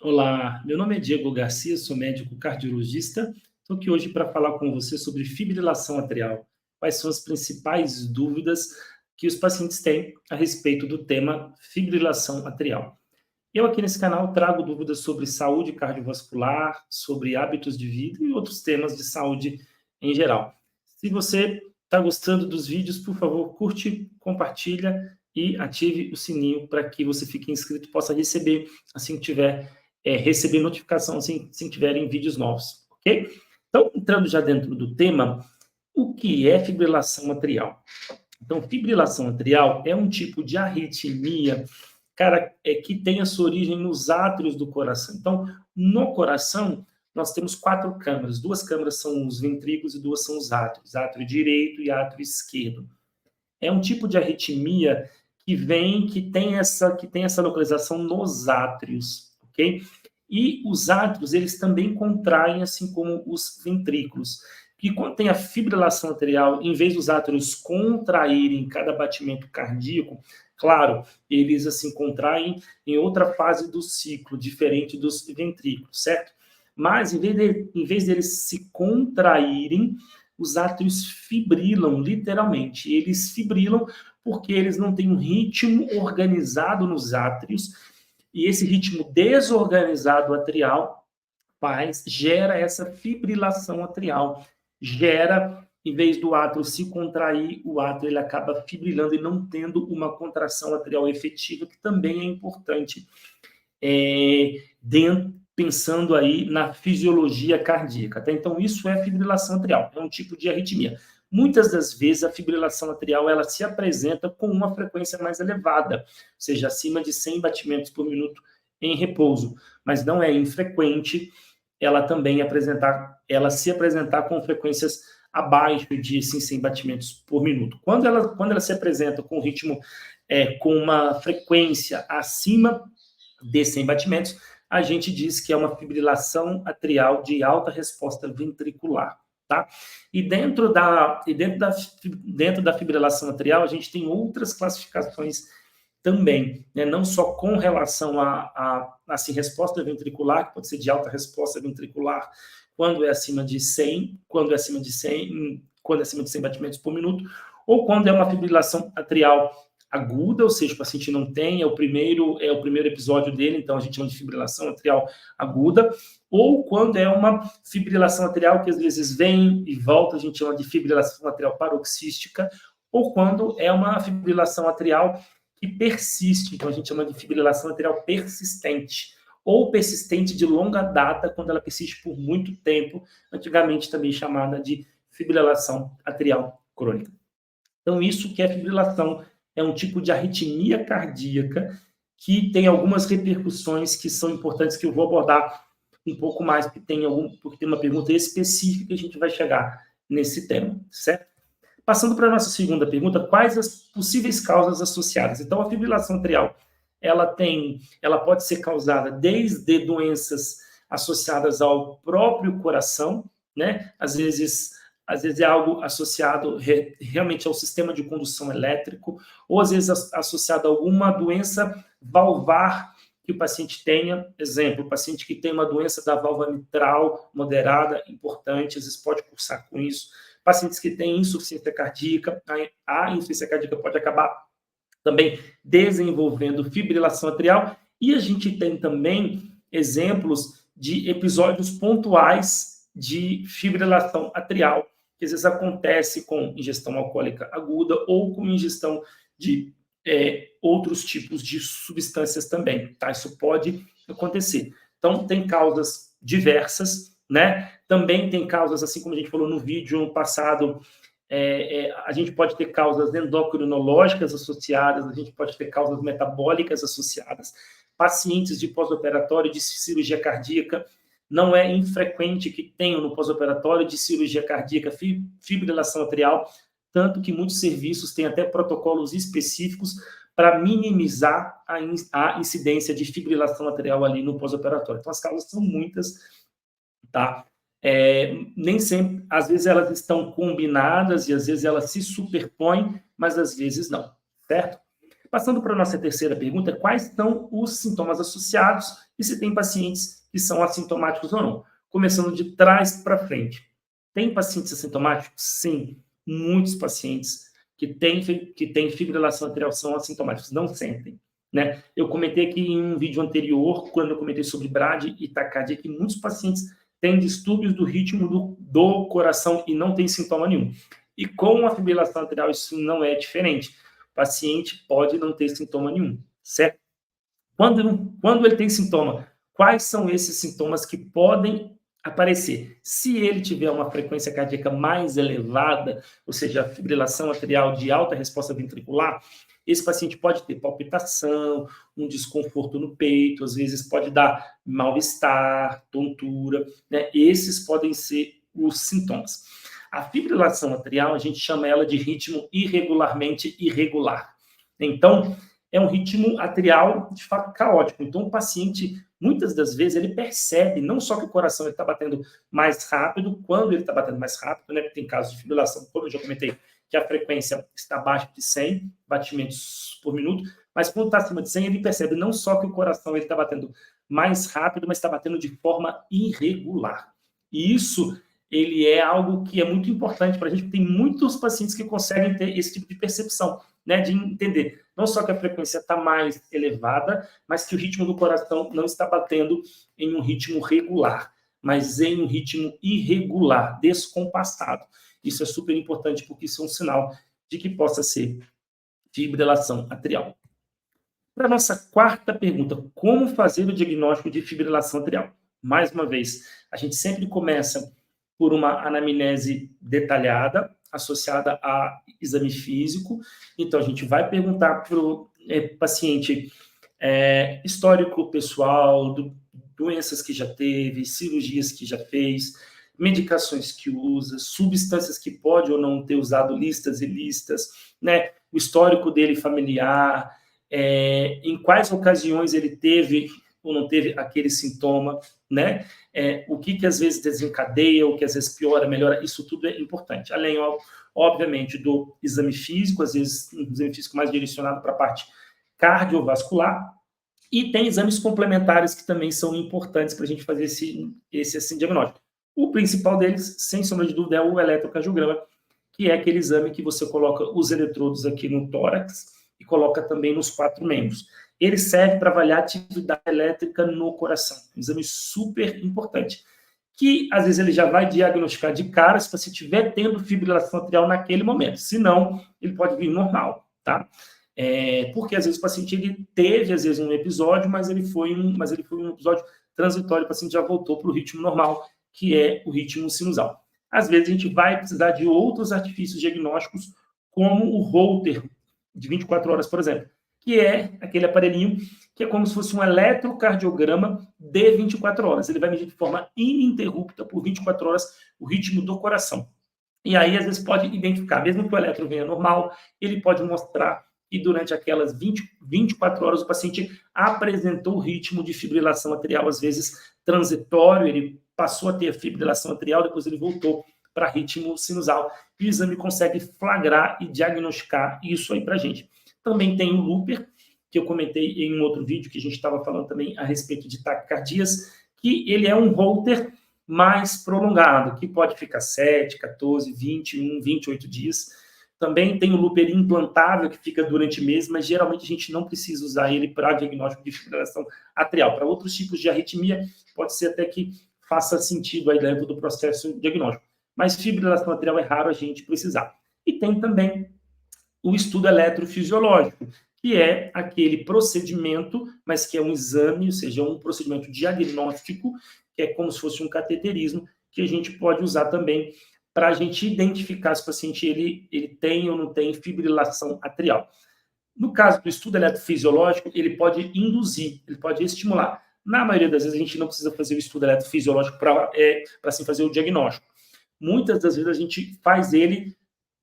Olá, meu nome é Diego Garcia, sou médico cardiologista. Estou aqui hoje para falar com você sobre fibrilação atrial. Quais são as principais dúvidas que os pacientes têm a respeito do tema fibrilação atrial? Eu aqui nesse canal trago dúvidas sobre saúde cardiovascular, sobre hábitos de vida e outros temas de saúde em geral. Se você está gostando dos vídeos, por favor, curte, compartilha e ative o sininho para que você fique inscrito e possa receber, assim que tiver, receber notificação assim tiverem vídeos novos, ok? Então, entrando já dentro do tema, o que é fibrilação atrial? Então, fibrilação atrial é um tipo de arritmia, cara, que tem a sua origem nos átrios do coração. Então, no coração, nós temos 4 câmaras. 2 câmaras são os ventrículos e 2 são os átrios, átrio direito e átrio esquerdo. É um tipo de arritmia que tem essa localização nos átrios, ok? E os átrios, eles também contraem, assim como os ventrículos. E quando tem a fibrilação atrial, em vez dos átrios contraírem cada batimento cardíaco, claro, eles assim contraem em outra fase do ciclo, diferente dos ventrículos, certo? Mas em vez deles se contraírem, os átrios fibrilam, literalmente. Eles fibrilam porque eles não têm um ritmo organizado nos átrios, e esse ritmo desorganizado atrial gera essa fibrilação atrial. Gera, em vez do átrio se contrair, o átrio ele acaba fibrilando e não tendo uma contração atrial efetiva, que também é importante pensando aí na fisiologia cardíaca. Tá? Então, isso é fibrilação atrial, é um tipo de arritmia. Muitas das vezes, a fibrilação atrial ela se apresenta com uma frequência mais elevada, ou seja, acima de 100 batimentos por minuto em repouso, mas não é infrequente ela também se apresentar com frequências abaixo de assim, 100 batimentos por minuto. Quando ela se apresenta com ritmo, com uma frequência acima de 100 batimentos, a gente diz que é uma fibrilação atrial de alta resposta ventricular, tá? E dentro da fibrilação atrial, a gente tem outras classificações também, né? Não só com relação a assim, resposta ventricular, que pode ser de alta resposta ventricular quando é acima de 100, quando é acima de 100 batimentos por minuto, ou quando é uma fibrilação atrial aguda, ou seja, o paciente não tem, é o primeiro episódio dele, então a gente chama de fibrilação atrial aguda, ou quando é uma fibrilação atrial que às vezes vem e volta, a gente chama de fibrilação atrial paroxística, ou quando é uma fibrilação atrial que persiste, então a gente chama de fibrilação atrial persistente, ou persistente de longa data, quando ela persiste por muito tempo, antigamente também chamada de fibrilação atrial crônica. Então, isso que é fibrilação, é um tipo de arritmia cardíaca que tem algumas repercussões que são importantes, que eu vou abordar um pouco mais, porque tem uma pergunta específica que a gente vai chegar nesse tema, certo? Passando para a nossa segunda pergunta, quais as possíveis causas associadas? Então, a fibrilação atrial, ela pode ser causada desde doenças associadas ao próprio coração, né? Às vezes é algo associado realmente ao sistema de condução elétrico, ou às vezes associado a alguma doença valvar que o paciente tenha. Exemplo, o paciente que tem uma doença da válvula mitral moderada, importante, às vezes pode cursar com isso. Pacientes que têm insuficiência cardíaca, a insuficiência cardíaca pode acabar também desenvolvendo fibrilação atrial, e a gente tem também exemplos de episódios pontuais de fibrilação atrial, que às vezes acontece com ingestão alcoólica aguda ou com ingestão de outros tipos de substâncias também, tá? Isso pode acontecer. Então, tem causas diversas, né? Também tem causas, assim como a gente falou no vídeo passado, a gente pode ter causas endocrinológicas associadas, a gente pode ter causas metabólicas associadas, pacientes de pós-operatório de cirurgia cardíaca, não é infrequente que tenham no pós-operatório de cirurgia cardíaca fibrilação atrial, tanto que muitos serviços têm até protocolos específicos para minimizar a incidência de fibrilação atrial ali no pós-operatório. Então, as causas são muitas, tá? Nem sempre, às vezes elas estão combinadas e às vezes elas se superpõem, mas às vezes não, certo? Passando para a nossa terceira pergunta, quais são os sintomas associados e se tem pacientes que são assintomáticos ou não? Começando de trás para frente. Tem pacientes assintomáticos? Sim, muitos pacientes que têm fibrilação atrial são assintomáticos, não sentem. Né? Eu comentei aqui em um vídeo anterior, quando eu comentei sobre brad e taquicardia, que muitos pacientes têm distúrbios do ritmo do coração e não tem sintoma nenhum. E com a fibrilação atrial isso não é diferente. O paciente pode não ter sintoma nenhum, certo? Quando ele tem sintoma, quais são esses sintomas que podem aparecer? Se ele tiver uma frequência cardíaca mais elevada, ou seja, a fibrilação atrial de alta resposta ventricular, esse paciente pode ter palpitação, um desconforto no peito, às vezes pode dar mal-estar, tontura, né? Esses podem ser os sintomas. A fibrilação atrial, a gente chama ela de ritmo irregularmente irregular. Então, é um ritmo atrial, de fato, caótico. Então, o paciente, muitas das vezes, ele percebe não só que o coração está batendo mais rápido, quando ele está batendo mais rápido, né? Tem casos de fibrilação, como eu já comentei, que a frequência está abaixo de 100 batimentos por minuto, mas quando está acima de 100, ele percebe não só que o coração está batendo mais rápido, mas está batendo de forma irregular. E isso ele é algo que é muito importante para a gente, porque tem muitos pacientes que conseguem ter esse tipo de percepção, né, de entender não só que a frequência está mais elevada, mas que o ritmo do coração não está batendo em um ritmo regular, mas em um ritmo irregular, descompassado. Isso é super importante, porque isso é um sinal de que possa ser fibrilação atrial. Para a nossa quarta pergunta, como fazer o diagnóstico de fibrilação atrial? Mais uma vez, a gente sempre começa por uma anamnese detalhada, associada a exame físico. Então, a gente vai perguntar para o paciente histórico pessoal, doenças que já teve, cirurgias que já fez, medicações que usa, substâncias que pode ou não ter usado, listas e listas, né? O histórico dele familiar, em quais ocasiões ele teve ou não teve aquele sintoma, né? O que às vezes desencadeia, o que às vezes piora, melhora, isso tudo é importante. Além, obviamente, do exame físico, às vezes um exame físico mais direcionado para a parte cardiovascular, e tem exames complementares que também são importantes para a gente fazer esse diagnóstico. O principal deles, sem sombra de dúvida, é o eletrocardiograma, que é aquele exame que você coloca os eletrodos aqui no tórax e coloca também nos 4 membros. Ele serve para avaliar a atividade elétrica no coração. Um exame super importante, que às vezes ele já vai diagnosticar de cara se você estiver tendo fibrilação atrial naquele momento. Se não, ele pode vir normal, tá? Porque às vezes o paciente ele teve às vezes um episódio, mas ele foi um episódio transitório, o paciente já voltou para o ritmo normal, que é o ritmo sinusal. Às vezes a gente vai precisar de outros artifícios diagnósticos, como o Holter de 24 horas, por exemplo, que é aquele aparelhinho que é como se fosse um eletrocardiograma de 24 horas. Ele vai medir de forma ininterrupta por 24 horas o ritmo do coração. E aí, às vezes, pode identificar, mesmo que o eletro venha normal, ele pode mostrar que durante aquelas 24 horas o paciente apresentou o ritmo de fibrilação atrial, às vezes transitório, ele passou a ter fibrilação atrial, depois ele voltou para ritmo sinusal. E o exame consegue flagrar e diagnosticar isso aí para a gente. Também tem o Looper, que eu comentei em um outro vídeo, que a gente estava falando também a respeito de taquicardias, que ele é um Holter mais prolongado, que pode ficar 7, 14, 21, 28 dias. Também tem o Looper implantável, que fica durante meses, mas geralmente a gente não precisa usar ele para diagnóstico de fibrilação atrial. Para outros tipos de arritmia, pode ser até que faça sentido aí dentro do processo diagnóstico. Mas fibrilação atrial é raro a gente precisar. E tem também o estudo eletrofisiológico, que é aquele procedimento, mas que é um exame, ou seja, um procedimento diagnóstico, que é como se fosse um cateterismo, que a gente pode usar também para a gente identificar se o paciente ele tem ou não tem fibrilação atrial. No caso do estudo eletrofisiológico, ele pode induzir, ele pode estimular. Na maioria das vezes, a gente não precisa fazer o estudo eletrofisiológico para assim, fazer o diagnóstico. Muitas das vezes, a gente faz ele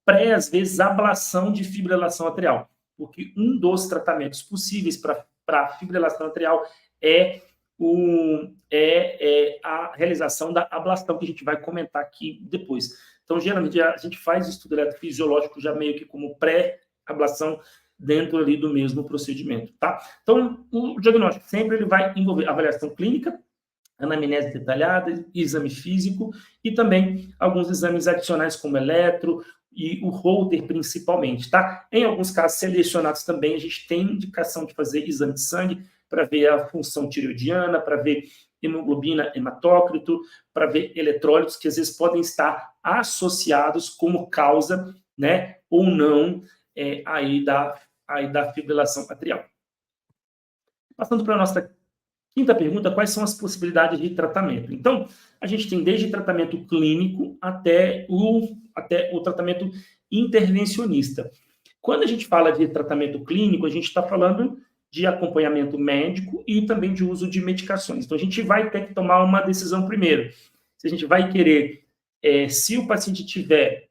às vezes, ablação de fibrilação atrial, porque um dos tratamentos possíveis para fibrilação atrial é é a realização da ablação, que a gente vai comentar aqui depois. Então, geralmente, a gente faz estudo eletrofisiológico já meio que como pré-ablação dentro ali do mesmo procedimento, tá? Então, o diagnóstico sempre ele vai envolver avaliação clínica, anamnese detalhada, exame físico e também alguns exames adicionais como eletro e o Holter principalmente, tá? Em alguns casos selecionados também, a gente tem indicação de fazer exame de sangue para ver a função tireoidiana, para ver hemoglobina, hematócrito, para ver eletrólitos que às vezes podem estar associados como causa, né, ou não, aí da fibrilação atrial. Passando para a nossa quinta pergunta, quais são as possibilidades de tratamento? Então, a gente tem desde tratamento clínico até o tratamento intervencionista. Quando a gente fala de tratamento clínico, a gente está falando de acompanhamento médico e também de uso de medicações. Então, a gente vai ter que tomar uma decisão primeiro. Se a gente vai querer, se o paciente tiver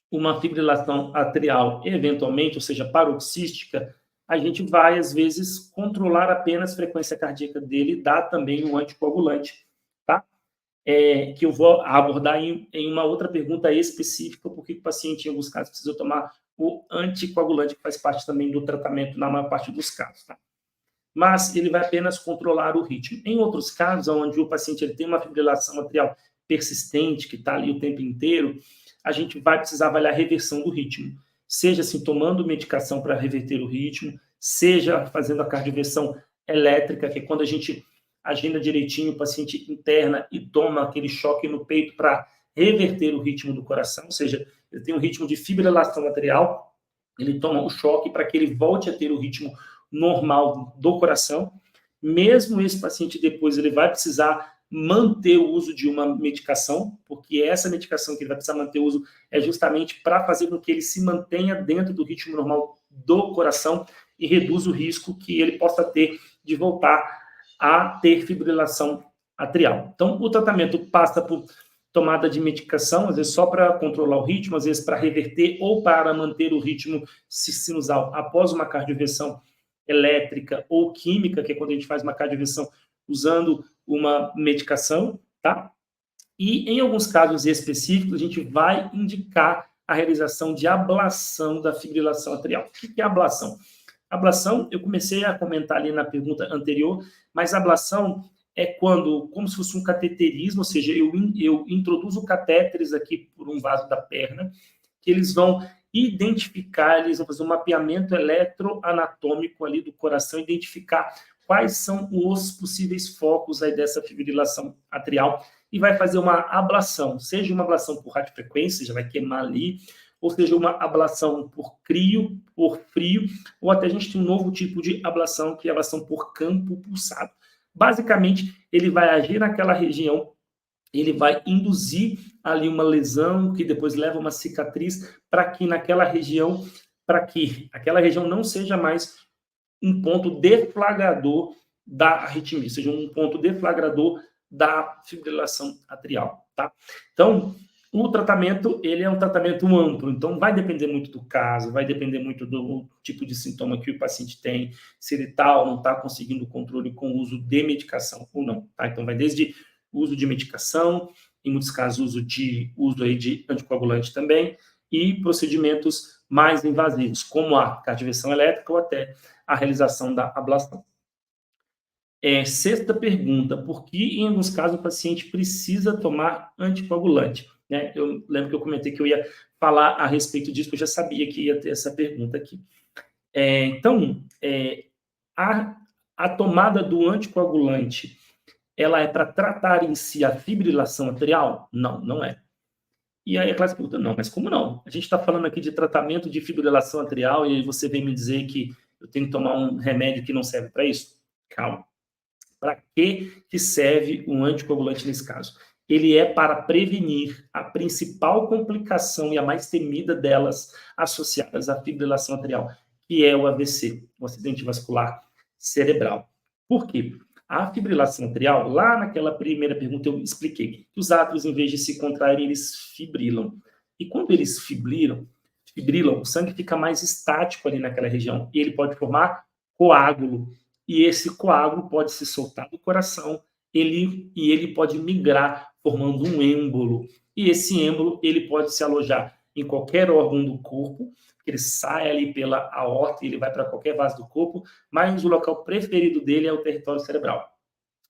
uma fibrilação atrial, eventualmente, ou seja, paroxística, a gente vai, às vezes, controlar apenas a frequência cardíaca dele e dar também um anticoagulante, tá? Que eu vou abordar em uma outra pergunta específica, porque o paciente, em alguns casos, precisa tomar o anticoagulante, que faz parte também do tratamento na maior parte dos casos, tá? Mas ele vai apenas controlar o ritmo. Em outros casos, onde o paciente ele tem uma fibrilação atrial persistente, que está ali o tempo inteiro, a gente vai precisar avaliar a reversão do ritmo, seja assim, tomando medicação para reverter o ritmo, seja fazendo a cardioversão elétrica, que é quando a gente agenda direitinho, o paciente interna e toma aquele choque no peito para reverter o ritmo do coração, ou seja, ele tem um ritmo de fibrilação atrial, ele toma o choque para que ele volte a ter o ritmo normal do coração. Mesmo esse paciente depois, ele vai precisar manter o uso de uma medicação, porque essa medicação que ele vai precisar manter o uso é justamente para fazer com que ele se mantenha dentro do ritmo normal do coração e reduz o risco que ele possa ter de voltar a ter fibrilação atrial. Então, o tratamento passa por tomada de medicação, às vezes só para controlar o ritmo, às vezes para reverter ou para manter o ritmo sinusal após uma cardioversão elétrica ou química, que é quando a gente faz uma cardioversão usando uma medicação, tá? E em alguns casos específicos, a gente vai indicar a realização de ablação da fibrilação atrial. O que é ablação? Ablação, eu comecei a comentar ali na pergunta anterior, mas ablação é quando, como se fosse um cateterismo, ou seja, eu introduzo catéteres aqui por um vaso da perna, que eles vão identificar, eles vão fazer um mapeamento eletroanatômico ali do coração, identificar quais são os possíveis focos aí dessa fibrilação atrial e vai fazer uma ablação, seja uma ablação por radiofrequência, já vai queimar ali, ou seja, uma ablação por frio, ou até a gente tem um novo tipo de ablação, que é a ablação por campo pulsado. Basicamente, ele vai agir naquela região, ele vai induzir ali uma lesão, que depois leva uma cicatriz, para que aquela região não seja mais um ponto deflagrador da arritmia, ou seja, um ponto deflagrador da fibrilação atrial, tá? Então, o tratamento, ele é um tratamento amplo, então vai depender muito do caso, vai depender muito do tipo de sintoma que o paciente tem, se ele está ou não está conseguindo controle com o uso de medicação ou não, tá? Então, vai desde uso de medicação, em muitos casos uso aí de anticoagulante também, e procedimentos mais invasivos, como a cardioversão elétrica ou até a realização da ablação. Sexta pergunta, por que em alguns casos o paciente precisa tomar anticoagulante? Né? Eu lembro que eu comentei que eu ia falar a respeito disso, porque eu já sabia que ia ter essa pergunta aqui. Então, a tomada do anticoagulante, ela é para tratar em si a fibrilação atrial? Não, não é. E aí a classe pergunta, não, mas como não? A gente está falando aqui de tratamento de fibrilação atrial e aí você vem me dizer que eu tenho que tomar um remédio que não serve para isso? Calma. Para que serve um anticoagulante nesse caso? Ele é para prevenir a principal complicação e a mais temida delas associadas à fibrilação atrial, que é o AVC, o acidente vascular cerebral. Por quê? A fibrilação atrial, lá naquela primeira pergunta eu expliquei que os átrios, em vez de se contraírem, eles fibrilam. E quando eles fibrilam, o sangue fica mais estático ali naquela região e ele pode formar coágulo. E esse coágulo pode se soltar do coração ele pode migrar formando um êmbolo. E esse êmbolo ele pode se alojar em qualquer órgão do corpo, ele sai ali pela aorta, ele vai para qualquer vaso do corpo, mas o local preferido dele é o território cerebral.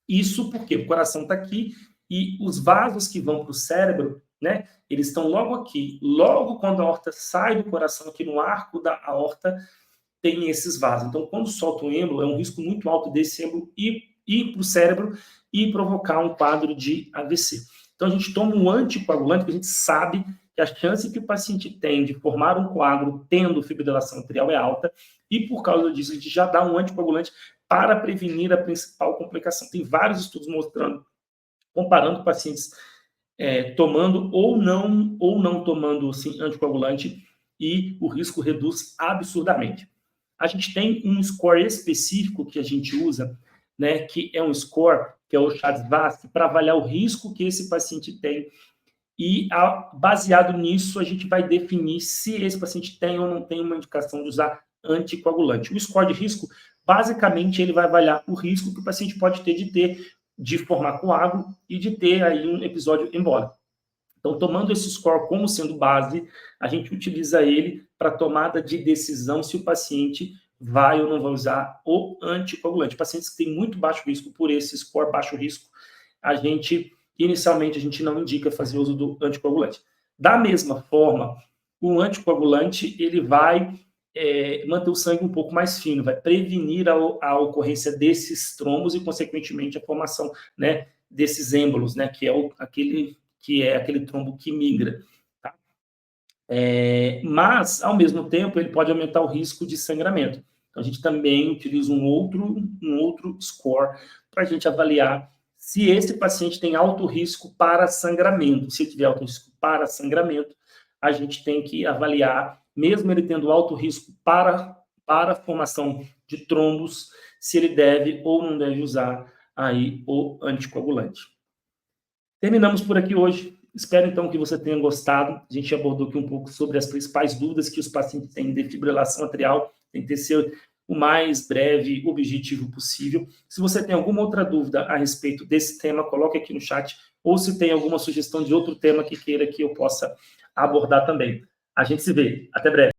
Isso porque o coração está aqui e os vasos que vão para o cérebro, né, eles estão logo aqui. Logo quando a aorta sai do coração, aqui no arco da aorta, tem esses vasos. Então, quando solta o êmbolo, é um risco muito alto desse êmbolo ir para o cérebro e provocar um quadro de AVC. Então, a gente toma um anticoagulante, porque a gente sabe que a chance que o paciente tem de formar um coágulo tendo fibrilação atrial é alta, e por causa disso, a gente já dá um anticoagulante para prevenir a principal complicação. Tem vários estudos mostrando, comparando pacientes tomando ou não tomando assim, anticoagulante, e o risco reduz absurdamente. A gente tem um score específico que a gente usa, né, que é um score, que é o CHA2-VASc, para avaliar o risco que esse paciente tem, e baseado nisso a gente vai definir se esse paciente tem ou não tem uma indicação de usar anticoagulante. O score de risco, basicamente, ele vai avaliar o risco que o paciente pode ter de formar coágulo e de ter aí um episódio embólico. Então, tomando esse score como sendo base, a gente utiliza ele para tomada de decisão se o paciente vai ou não vai usar o anticoagulante. Pacientes que têm muito baixo risco, por esse score baixo risco, inicialmente a gente não indica fazer uso do anticoagulante. Da mesma forma, o anticoagulante ele vai manter o sangue um pouco mais fino, vai prevenir a ocorrência desses trombos e, consequentemente, a formação, né, desses êmbolos, né, que é aquele trombo que migra. Tá? Mas, ao mesmo tempo, ele pode aumentar o risco de sangramento. Então, a gente também utiliza um outro score para a gente avaliar se esse paciente tem alto risco para sangramento. Se ele tiver alto risco para sangramento, a gente tem que avaliar, mesmo ele tendo alto risco para a formação de trombos, se ele deve ou não deve usar aí o anticoagulante. Terminamos por aqui hoje. Espero, então, que você tenha gostado. A gente abordou aqui um pouco sobre as principais dúvidas que os pacientes têm de fibrilação atrial. Tem que ser o mais breve, objetivo possível. Se você tem alguma outra dúvida a respeito desse tema, coloque aqui no chat, ou se tem alguma sugestão de outro tema que queira que eu possa abordar também. A gente se vê. Até breve.